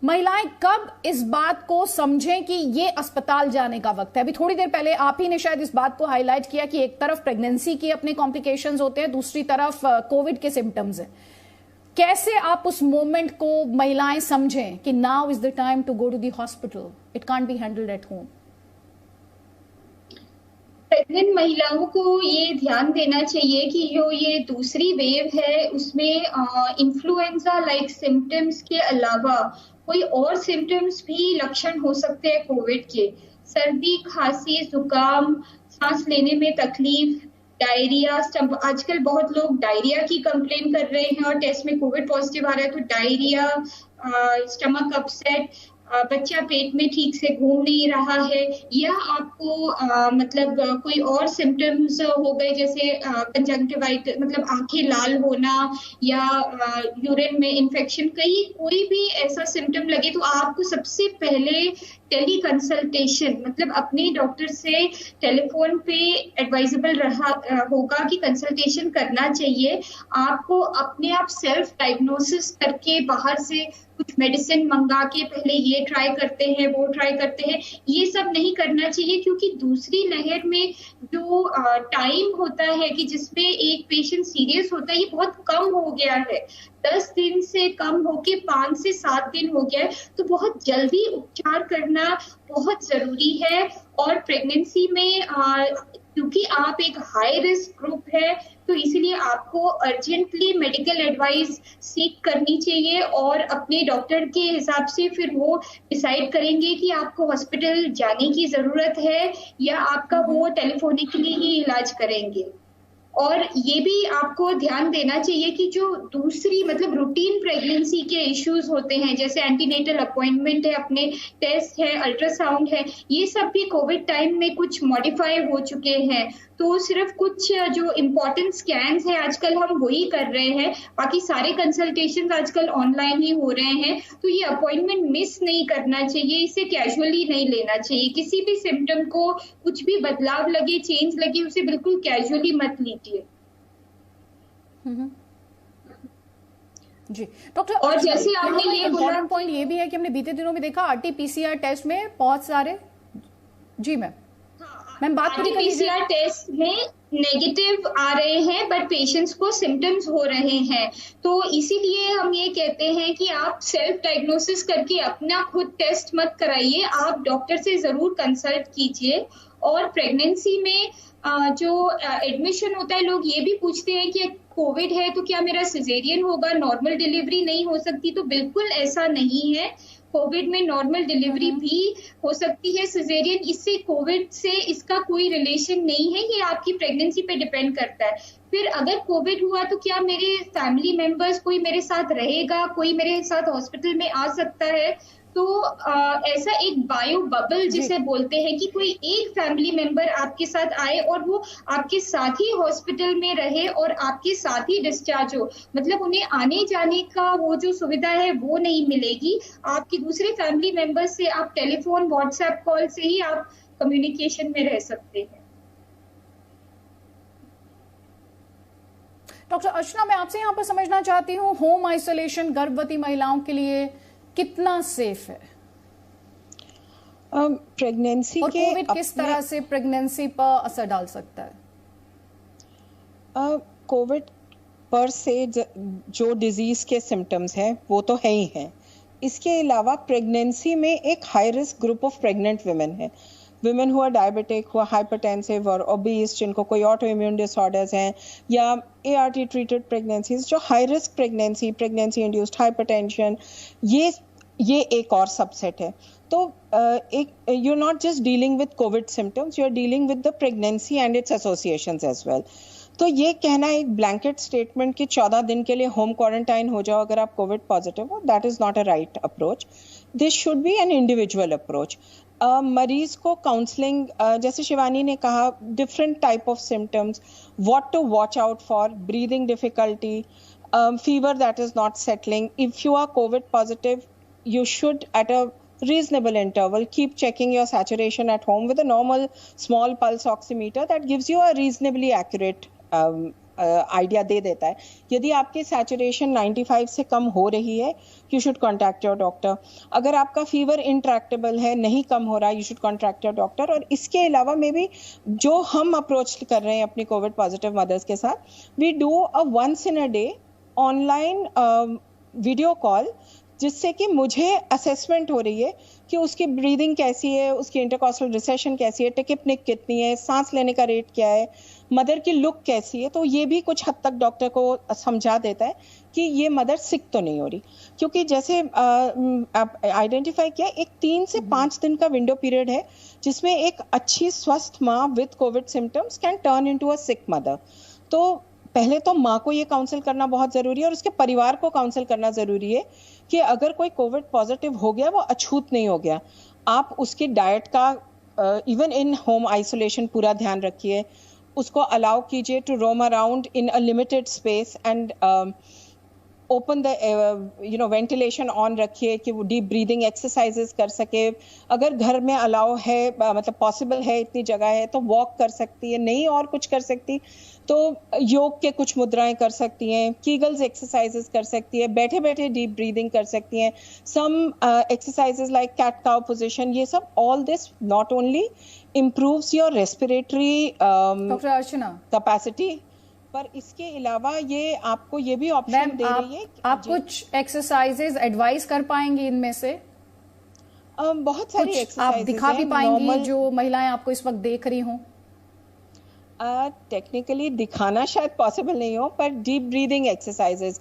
महिलाएं कब इस बात को समझें कि ये अस्पताल जाने का वक्त है? अभी थोड़ी देर पहले आप ही ने शायद इस बात को हाईलाइट किया कि एक तरफ प्रेगनेंसी के अपने कॉम्प्लिकेशंस होते हैं, दूसरी तरफ कोविड के सिम्टम्स हैं। कैसे आप उस मोमेंट को महिलाएं समझें कि now is the time to go to the hospital, it can't be handled at home? Pregnant महिलाओं को ये ध्यान देना चाहिए कि जो ये दूसरी वेव है उसमें इन्फ्लुएंजा लाइक सिम्टम्स के अलावा कोई और सिम्टम्स भी लक्षण हो सकते हैं कोविड के। सर्दी, खांसी, जुकाम, सांस लेने में तकलीफ, डायरिया। आजकल बहुत लोग डायरिया की कंप्लेन कर रहे हैं और टेस्ट में कोविड पॉजिटिव आ रहा है, तो डायरिया, स्टमक अपसेट, बच्चा पेट में ठीक से घूम नहीं रहा है, या आपको मतलब कोई और सिम्टम्स हो गए जैसे कंजंक्टिवाइटिस मतलब आंखें लाल होना या यूरिन में इन्फेक्शन, कोई भी ऐसा सिम्टम लगे तो आपको सबसे पहले टेली कंसल्टेशन मतलब अपने डॉक्टर से टेलीफोन पे एडवाइजेबल होगा कि कंसल्टेशन करना चाहिए। आपको अपने आप सेल्फ डायग्नोसिस करके बाहर से कुछ मेडिसिन मंगा के पहले ये ट्राई करते हैं वो ट्राई करते हैं, ये सब नहीं करना चाहिए, क्योंकि दूसरी लहर में जो टाइम होता है कि जिसमें एक पेशेंट सीरियस होता है ये बहुत कम हो गया है। 10 दिन से कम होके 5 से 7 दिन हो गया है, तो बहुत जल्दी उपचार करना बहुत जरूरी है। और प्रेगनेंसी में क्योंकि आप एक हाई रिस्क ग्रुप है तो इसीलिए आपको अर्जेंटली मेडिकल एडवाइस सीख करनी चाहिए और अपने डॉक्टर के हिसाब से फिर वो डिसाइड करेंगे कि आपको हॉस्पिटल जाने की जरूरत है या आपका वो टेलीफोनिकली ही इलाज करेंगे। और ये भी आपको ध्यान देना चाहिए कि जो दूसरी मतलब रूटीन प्रेगनेंसी के इश्यूज होते हैं जैसे एंटीनेटल अपॉइंटमेंट है, अपने टेस्ट है, अल्ट्रासाउंड है, ये सब भी कोविड टाइम में कुछ मॉडिफाई हो चुके हैं। तो सिर्फ कुछ जो इम्पोर्टेंट स्कैन्स हैं आजकल हम वही कर रहे हैं, बाकी सारे कंसल्टेशन आजकल ऑनलाइन ही हो रहे हैं। तो ये अपॉइंटमेंट मिस नहीं करना चाहिए, इसे कैजुअली नहीं लेना चाहिए। किसी भी सिम्टम को कुछ भी बदलाव लगे, चेंज लगे, उसे बिल्कुल कैजुअली मत लीजिए। जी डॉक्टर, और जैसे आपने ये बोला पॉइंट ये भी है कि हमने बीते दिनों में देखा आरटी-पीसीआर टेस्ट में बहुत सारे जी मैम बात पूरी कर लीजिए। आरटी-पीसीआर टेस्ट में नेगेटिव आ रहे हैं बट पेशेंट्स को सिम्टम्स हो रहे हैं, तो इसीलिए हम ये कहते हैं कि आप सेल्फ डायग्नोसिस करके अपना खुद टेस्ट मत कराइए, आप डॉक्टर से जरूर कंसल्ट कीजिए। और प्रेगनेंसी में जो एडमिशन होता है, लोग ये भी पूछते हैं कि कोविड है तो क्या मेरा सिजेरियन होगा, नॉर्मल डिलीवरी नहीं हो सकती, तो बिल्कुल ऐसा नहीं है। कोविड में नॉर्मल डिलीवरी भी हो सकती है, सिजेरियन। इससे कोविड से इसका कोई रिलेशन नहीं है, ये आपकी प्रेगनेंसी पे डिपेंड करता है। फिर अगर कोविड हुआ तो क्या मेरे फैमिली मेंबर्स, कोई मेरे साथ रहेगा, कोई मेरे साथ हॉस्पिटल में आ सकता है? तो ऐसा एक बायो बबल जिसे बोलते हैं कि कोई एक फैमिली मेंबर आपके साथ आए और वो आपके साथ ही हॉस्पिटल में रहे और आपके साथ ही डिस्चार्ज हो, मतलब उन्हें आने जाने का वो जो सुविधा है वो नहीं मिलेगी। आपके दूसरे फैमिली मेंबर से आप टेलीफोन, व्हाट्सएप कॉल से ही आप कम्युनिकेशन में रह सकते हैं। डॉक्टर अर्चना, मैं आपसे यहाँ पर समझना चाहती हूँ, होम आइसोलेशन गर्भवती महिलाओं के लिए कितना सेफ है? प्रेगनेंसी और कोविड किस तरह से प्रेगनेंसी पर असर डाल सकता है? कोविड पर से जो डिजीज के सिम्टम्स हैं वो तो है ही हैं। इसके अलावा प्रेगनेंसी में एक high risk group of pregnant women है, women who are diabetic, who are hypertensive और obese, जिनको कोई ऑटो इम्यून डिसऑर्डर्स हैं, या ART treated pregnancies, जो high risk pregnancy, pregnancy induced hypertension, ये एक और सबसेट है। तो you are not just dealing with covid symptoms, you are dealing with the pregnancy and its associations as well. तो ये कहना एक ब्लैंकेट स्टेटमेंट कि 14 दिन के लिए होम क्वारंटाइन हो जाओ अगर आप कोविड पॉजिटिव हो, that is not a right approach. This should be an individual approach. मरीज को काउंसलिंग, जैसे शिवानी ने कहा, different type of symptoms, what to watch out for, breathing difficulty, fever that is not settling. If you are covid positive, you should at a reasonable interval keep checking your saturation at home with a normal small pulse oximeter that gives you a reasonably accurate idea दे देता है। यदि आपकी saturation 95 से कम हो रही है, you should contact your doctor. अगर आपका फीवर इंट्रैक्टेबल है, नहीं कम हो रहा, you should contact your doctor. और इसके अलावा मे बी जो हम अप्रोच कर रहे हैं अपनी कोविड पॉजिटिव मदर्स के साथ, we do a once in a day online video call, जिससे कि मुझे असेसमेंट हो रही है कि उसकी ब्रीदिंग कैसी है, उसकी इंटरकॉस्टल रिसेशन कैसी है, टिकिपनिक कितनी है, सांस लेने का रेट क्या है, मदर की लुक कैसी है। तो ये भी कुछ हद तक डॉक्टर को समझा देता है कि ये मदर सिक तो नहीं हो रही। क्योंकि जैसे आप आइडेंटिफाई किया, एक 3 से 5 दिन का विंडो पीरियड है जिसमें एक अच्छी स्वस्थ माँ with covid symptoms can turn into a sick mother. तो पहले तो माँ को ये काउंसिल करना बहुत ज़रूरी है और उसके परिवार को काउंसिल करना ज़रूरी है कि अगर कोई कोविड पॉजिटिव हो गया, वो अछूत नहीं हो गया। आप उसकी डाइट का इवन इन होम आइसोलेशन पूरा ध्यान रखिए, उसको अलाउ कीजिए to roam around in a limited space and open the ventilation on रखिए कि वो डीप ब्रीदिंग एक्सरसाइजेस कर सके। अगर घर में अलाउ है, मतलब पॉसिबल है, इतनी जगह है, तो वॉक कर सकती है, नहीं और कुछ कर सकती तो योग के कुछ मुद्राएं कर सकती हैं, कीगल्स एक्सरसाइजेस कर सकती है, बैठे बैठे डीप ब्रीदिंग कर सकती हैं, some exercises like cat cow position. ये सब, all this not only improves your respiratory capacity, पर इसके अलावा ये आपको ये भी ऑप्शन दे रही है। आप कुछ एक्सरसाइजेस एडवाइस कर पाएंगे इनमें से? बहुत सारी एक्सरसाइजेस आप दिखा भी पाएंगी जो महिलाएं आपको इस वक्त देख रही हों? टेक्निकली दिखाना शायद पॉसिबल नहीं हो, पर deep breathing exercises,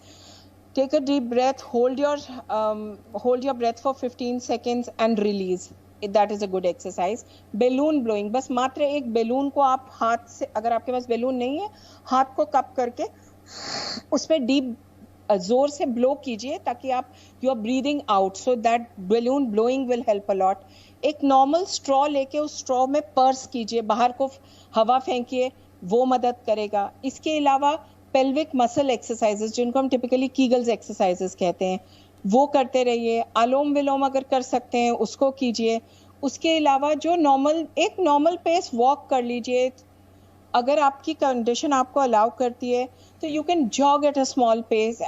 take a deep breath, hold your breath for 15 seconds and release, that is a good exercise. Balloon blowing, बस मात्र एक बैलून को आप हाथ से, अगर आपके पास बैलून नहीं है, हाथ को कप करके उसमें डीप जोर से ब्लो कीजिए ताकि आप you are breathing out, so that balloon blowing will help a lot. एक नॉर्मल स्ट्रॉ लेके उस स्ट्रॉ में पर्स कीजिए, बाहर को हवा फेंकिए, वो मदद करेगा। इसके अलावा पेल्विक मसल एक्सरसाइजेस, जिनको हम टिपिकली कीगल्स एक्सरसाइजेस कहते हैं, वो करते रहिए। अनुलोम विलोम अगर कर सकते हैं उसको कीजिए। उसके अलावा जो एक नॉर्मल पेस वॉक कर लीजिए। अगर आपकी कंडीशन आपको अलाउ करती है तो you can jog at a small pace,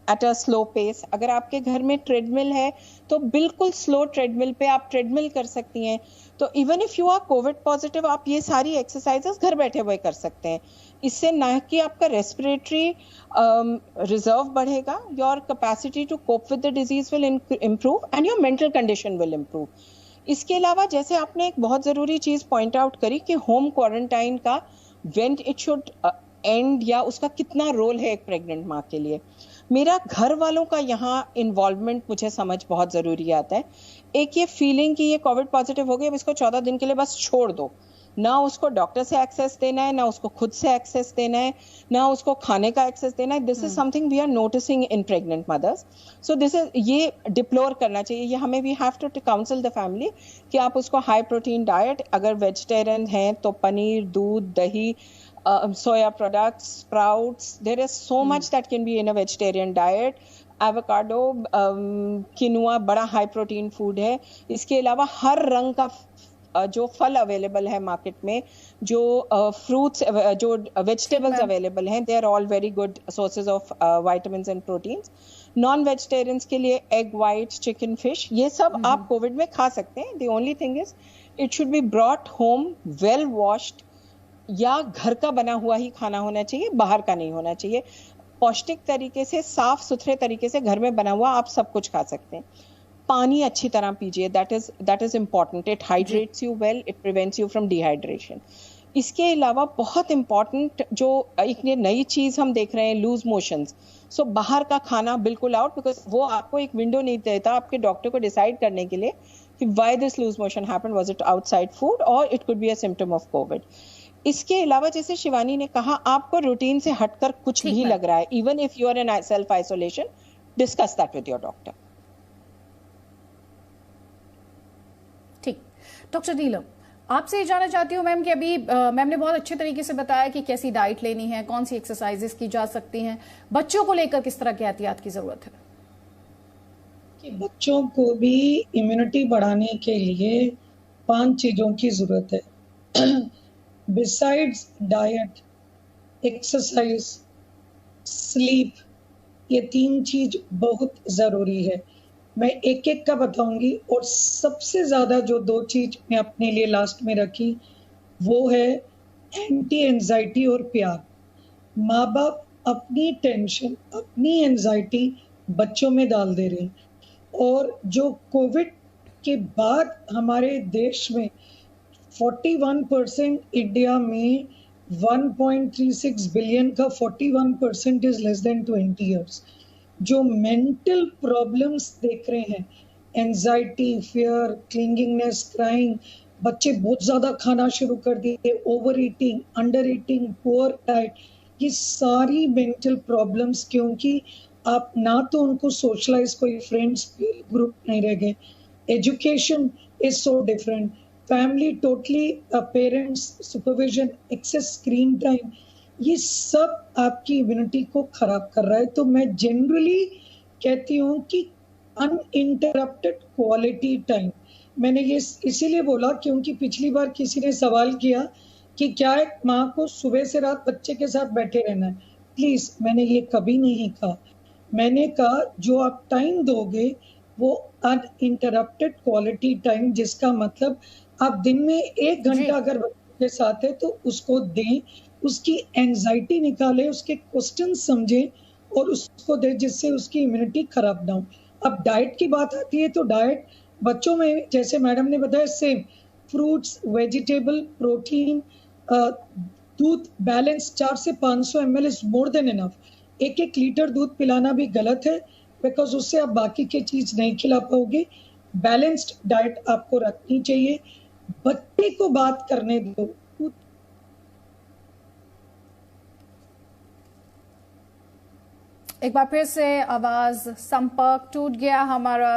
at a slow pace. अगर आपके घर में ट्रेडमिल है तो बिल्कुल स्लो ट्रेडमिल पे आप ट्रेडमिल कर सकती हैं। तो even if you are covid positive, आप ये सारी एक्सरसाइजेस घर बैठे हुए कर सकते हैं। इससे ना कि आपका रेस्पिरेटरी रिजर्व बढ़ेगा, your capacity to cope with the disease will improve and your mental condition will improve. इसके अलावा जैसे आपने एक बहुत ज़रूरी चीज़ पॉइंट आउट करी कि होम क्वारंटाइन का व्हेन इट शुड एंड, या उसका कितना रोल है एक प्रेग्नेंट माँ के लिए। मेरा घर वालों का यहाँ इन्वॉल्वमेंट मुझे समझ बहुत जरूरी आता है। एक ये फीलिंग कि ये कोविड पॉजिटिव हो गया, अब इसको 14 दिन के लिए बस छोड़ दो, ना उसको डॉक्टर से एक्सेस देना है, ना उसको खुद से एक्सेस देना है, ना उसको खाने का एक्सेस देना है। This is something we are noticing in pregnant mothers. So this is, ये डिप्लोर करना चाहिए, ये हमें we have to counsel the family कि आप उसको हाई प्रोटीन डाइट, अगर वेजिटेरियन है तो पनीर, दूध, दही, soya products, sprouts, there is so much that can be in a vegetarian diet. Avocado, quinoa बड़ा हाई प्रोटीन फूड है। इसके अलावा हर रंग का जो फल अवेलेबल है मार्केट में, जो फ्रूट्स, जो वेजिटेबल्स अवेलेबल हैं, they are all very good sources of vitamins and proteins. Non vegetarians के लिए एग वाइट, चिकन, फिश, ये सब आप कोविड में खा सकते हैं। The only thing is it should be brought home, well washed, या घर का बना हुआ ही खाना होना चाहिए, बाहर का नहीं होना चाहिए। पौष्टिक तरीके से, साफ सुथरे तरीके से घर में बना हुआ आप सब कुछ खा सकते हैं। पानी अच्छी तरह पीजिए, that is important. It hydrates you well, it prevents you from dehydration. इसके अलावा बहुत इंपॉर्टेंट जो एक नई चीज हम देख रहे हैं, लूज मोशंस। सो बाहर का खाना बिल्कुल आउट, बिकॉज वो आपको एक विंडो नहीं देता आपके डॉक्टर को डिसाइड करने के लिए कि why this loose motion happened, was it outside food और it could be a symptom of Covid. इसके अलावा जैसे शिवानी ने कहा, आपको रूटीन से हटकर कुछ भी लग रहा है, even if you are in self isolation, discuss that with your doctor. ठीक, डॉक्टर नीलम, आपसे ये जानना चाहती हूँ मैम कि अभी मैम ने बहुत अच्छे तरीके से बताया कि कैसी डाइट लेनी है, कौन सी एक्सरसाइजेस की जा सकती हैं, बच्चों को लेकर किस तरह की एहतियात की जरूरत है? कि बच्चों को भी इम्यूनिटी बढ़ाने के लिए 5 चीजों की जरूरत है। Besides diet, exercise, sleep, ये 3 चीज बहुत जरूरी है। मैं एक एक का बताऊंगी, और सबसे ज्यादा जो 2 चीज मैं अपने लिए लास्ट में रखी वो है एंटी एंजाइटी और प्यार। माँ बाप अपनी टेंशन, अपनी एंजाइटी बच्चों में डाल दे रहे हैं, और जो कोविड के बाद हमारे देश में 41% इंडिया में 1.36 बिलियन का 41% इज लेस देन 20 इयर्स। जो मेंटल प्रॉब्लम्स देख रहे हैं, एंजाइटी, फियर, क्लिंगिंगनेस, क्राइंग, बच्चे बहुत ज्यादा खाना शुरू कर दिए, over eating, under eating, poor diet, ये सारी मेंटल प्रॉब्लम्स, क्योंकि आप ना तो उनको सोशलाइज, कोई फ्रेंड्स ग्रुप नहीं रह गए, education is so different, family totally, parents supervision, excess screen time, ये सब आपकी इम्यूनिटी को खराब कर रहा है। तो मैं जनरली कहती हूँ कि अनइंटरप्टेड क्वालिटी टाइम, मैंने ये इसीलिए बोला क्योंकि पिछली बार किसी ने सवाल किया कि क्या एक माँ को सुबह से रात बच्चे के साथ बैठे रहना है। प्लीज, मैंने ये कभी नहीं कहा। मैंने कहा जो आप टाइम दोगे वो अनइंटरप्टेड क्वालिटी टाइम, जिसका मतलब आप दिन में 1 घंटा अगर बच्चे के साथ है तो उसको दें, उसकी एंजाइटी निकालें, उसके क्वेश्चन समझें और उसको दें, जिससे उसकी इम्यूनिटी खराब ना हो। अब डाइट की बात आती है तो डाइट बच्चों में, जैसे मैडम ने बताया, सेम फ्रूट्स, वेजिटेबल, प्रोटीन, दूध बैलेंस 400 से 500 ml is more than enough. 1 litre दूध पिलाना भी गलत है, बिकॉज उससे आप बाकी की चीज नहीं खिला पाओगे। बैलेंस्ड डाइट आपको रखनी चाहिए। बच्चे को बात करने दो। एक बार फिर से आवाज संपर्क टूट गया हमारा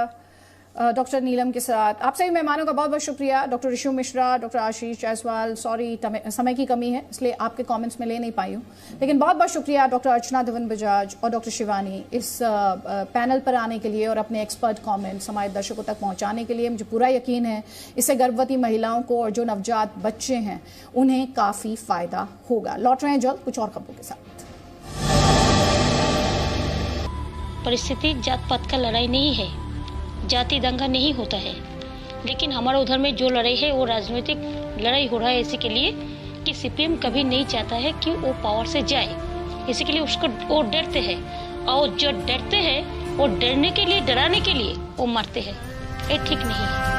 डॉक्टर नीलम के साथ। आप सभी मेहमानों का बहुत बहुत शुक्रिया। डॉक्टर ऋषु मिश्रा, डॉक्टर आशीष जायसवाल, सॉरी समय की कमी है इसलिए आपके कमेंट्स में ले नहीं पाई हूँ, लेकिन बहुत बहुत शुक्रिया डॉक्टर अर्चना धवन बजाज और डॉक्टर शिवानी इस पैनल पर आने के लिए और अपने एक्सपर्ट कमेंट्स हमारे दर्शकों तक पहुँचाने के लिए। मुझे पूरा यकीन है इससे गर्भवती महिलाओं को और जो नवजात बच्चे हैं उन्हें काफ़ी फायदा होगा। लौट रहे हैं जल्द कुछ और खबरों के साथ। परिस्थिति जात पात का लड़ाई नहीं है, जाति दंगा नहीं होता है, लेकिन हमारे उधर में जो लड़ाई है वो राजनीतिक लड़ाई हो रहा है इसी के लिए कि सीपीएम कभी नहीं चाहता है कि वो पावर से जाए, इसी के लिए उसको वो डरते हैं, और जो डरते हैं वो डरने के लिए, डराने के लिए वो मारते हैं। ये ठीक नहीं है।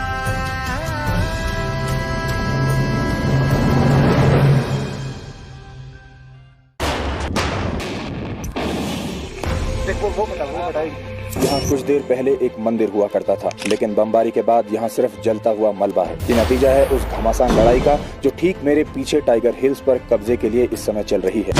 देखो वो यहाँ कुछ देर पहले एक मंदिर हुआ करता था, लेकिन बमबारी के बाद यहाँ सिर्फ जलता हुआ मलबा है। ये नतीजा है उस घमासान लड़ाई का जो ठीक मेरे पीछे टाइगर हिल्स पर कब्जे के लिए इस समय चल रही है।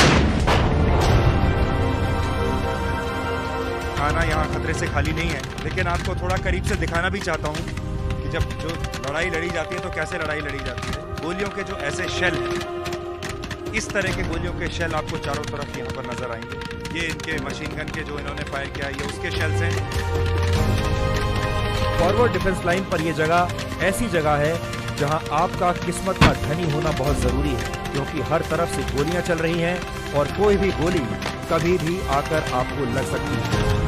थाना यहाँ खतरे से खाली नहीं है, लेकिन आपको थोड़ा करीब से दिखाना भी चाहता हूँ कि जब जो लड़ाई लड़ी जाती है तो कैसे लड़ाई लड़ी जाती है। गोलियों के जो ऐसे शेल हैं, इस तरह के गोलियों के शेल आपको चारों तरफ यहाँ पर नजर आएंगे। ये इनके मशीन गन के जो इन्होंने फायर किया, ये उसके शेल्स हैं। फॉरवर्ड डिफेंस लाइन पर ये जगह ऐसी जगह है जहां आपका किस्मत का धनी होना बहुत जरूरी है, क्योंकि हर तरफ से गोलियां चल रही हैं और कोई भी गोली कभी भी आकर आपको लग सकती है।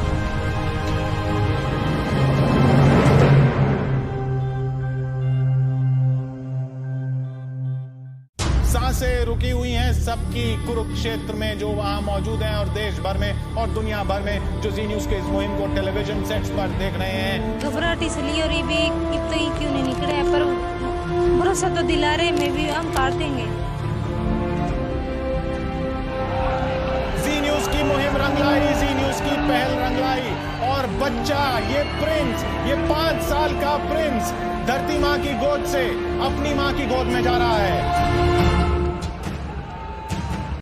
सांसें रुकी हुई हैं सबकी कुरुक्षेत्र में जो वहां मौजूद हैं और देश भर में और दुनिया भर में जो जी न्यूज के इस मुहिम को टेलीविजन सेट्स पर देख रहे हैं। घबराहट इसलिए और ये भी इतना ही क्यों नहीं निकले हैं, पर भरोसा तो दिला रहे, मैं भी हम काट देंगे। जी न्यूज की मुहिम रंग लाई, जी न्यूज की पहल रंग लाई और बच्चा ये प्रिंस, ये 5 साल का प्रिंस धरती माँ की गोद से अपनी माँ की गोद में जा रहा है।